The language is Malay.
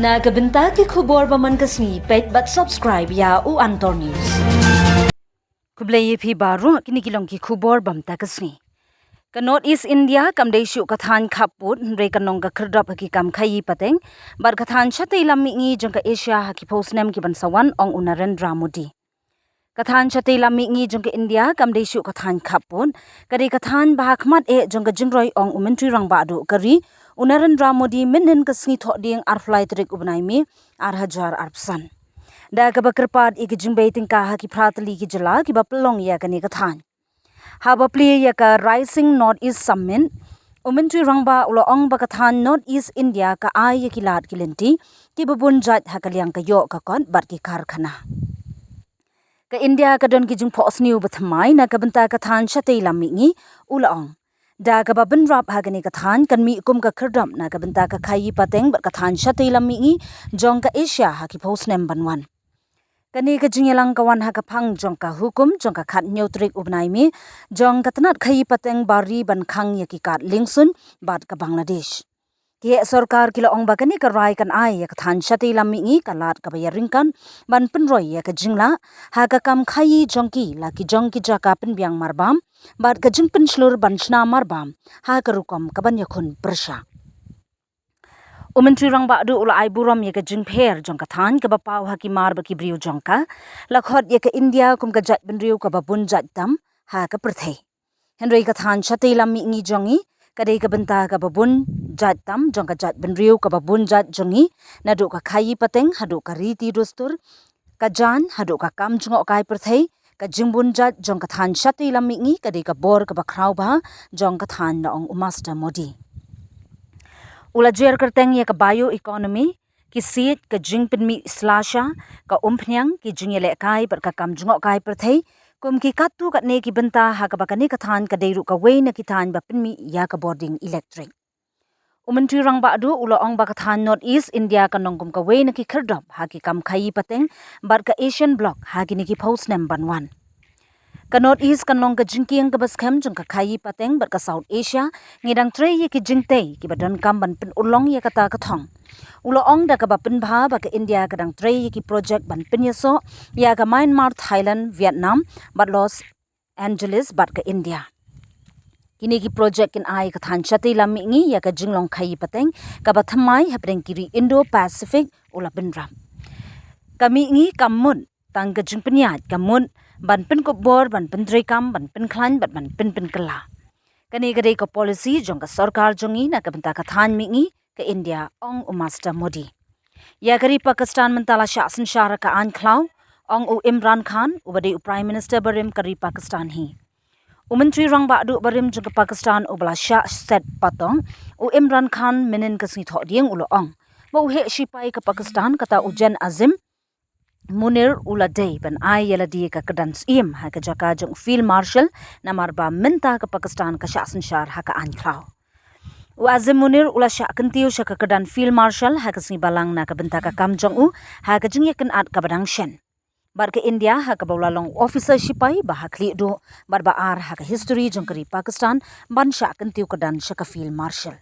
Na kabenta ki khubor baman kasni pet but subscribe ya u Antornews. Kublai phi baru kini kilong ki khubor bamta kasni. Ka North East India kam dei shu ka thain khappud hynrei kanong ka khyrdop ki kam khaii pateng bar ka thain shatei mihngi jong ka Asia ha ki postnem ki bansawan ong Narendra Modi. Ka thain shatei mihngi jong ka India kam dei shu ka thain khappud kari ka thain ba hakhmat e jong ka jingroi ong Myntri Rangbahduh kari Narendra Modi mihngi kasni thohdieng tarik bnai mi hajar arpsan. Da kaba kyrpad iki jingbei tyngka ha ki pratli ki Jylla ki ba pynlong ya kani ka thain. Haba pli ya ka Rising North East Summit Myntri Rangbahduh ulo ong ba ka thain North East India ka ai ya ki lat ki lenti ki babun jat ha kalyang ka yo ka kon bat ki karkhana. Ka India ka don ki jing phos niu bathamai na ka benta ka thain shatei mihngi ulo ong. Da ka ba benrap ha kani ka thain kan mi kum ka khyrdop na ka benta ka khaii pateng bat ka thain shatei mihngi jong ka Asia ha ki postnem banwan. Kani ka Jylla kawan ha ka phang jong ka hukum jong ka khat neutrik ubnai mi jong ka tanat khaii pateng bari ban khang ya ki kat lingsun bat ka Bangladesh. Ki sarkar kila ong ba kani ka rai kan ai ya ka than shatei mihngi ka lat ka ba yaringkan ban penroi ya ka Jylla ha ka kam khaii jong ki la ki jong ki jaka penbyang marbam bat ka jing penslur ban shna marbam ha ka rukom ka ban yakhun persha. Myntri Rangbahduh ula ai buram ya ka jingpher jong ka than ka ba pau ha ki mar ba ki briu jong ka lakhot ya ka India kum ka jat benriu ka ba bun jat tam ha ka prthei. Hynrei ka than shatei mihngi jongi ka dei ka benta ka ba bun jat tam jong ka jat benriu ka ba bun jat jongi na do ka khaii pateng hadu ka riti dustur ka jan hadu ka kam jongo kai prthei ka jingbun jat jong ka than shatei mihngi ka dei ka bor ka ba khrau ba jong ka than na ong Master Modi. Ula jer kerteng ya ka bioeconomy ki seed ka jing penmi slasha ka umpnyang ki jingyele kai per ka kam jungo kai perthei kum ki katu kat ne ki benta ha ka bakani ka than ka deiru ka wei na ki than ba penmi ya ka boarding electric. Myntri Rangbahduh ula ong ba ka than North East India ka nongkum ka wei na ki khyrdop ha ki kam khaii pateng bar ka Asian bloc ha ki ni ki postnem banwan. Ka North East ka nong ka jingkiang ka baskem jong ka khaii pateng bar ka South Asia ngidang trei ye ki jingtei ki badon kam ban pen ulong ye kata ka thong. Ulo ong da ka ba pen bha ba ka India ka dang trei ye ki project ban pen yeso ya ka Myanmar, Thailand, Vietnam bat Los Angeles bat ka India. Kini ki project kin ai ka than shatei mihngi ya ka jinglong khaii pateng ka ba thamai hapreng kiri Indo-Pacific ula benram. Kami ngi kamun tang ka jingpenyat kamun ban pen ko bor ban pen kam ban pen klan ban pen kala. Kani ka dei ka policy jong ka sarkar jongi na ka benta ka than mihngi ka India ong Master Modi. Ya kari Pakistan mentala shasan shara ka an khlau ong Imran Khan ubade Prime Minister barim kari Pakistan hi. Myntri Rangbahduh barim jong ka Pakistan ubala sha set patong Imran Khan minin kasni thohdieng ulo ong. Mau he shipai ka Pakistan kata ujen azim Munir ula day ban ai yala di ka kadans im ha ka jaka jong field marshal na marba minta ka Pakistan ka shasan shar ha ka anklaw. Azim Munir ula sha kentiu sha ka kadan field marshal ha ka sni balang na ka benta ka kam jong u ha ka jing yakin at ka badang shen. Bar ka India ha ka bawlalong officer shipai ba ha kli do bar ba ar ha ka history jong kari Pakistan ban sha kentiu kadan sha ka field marshal.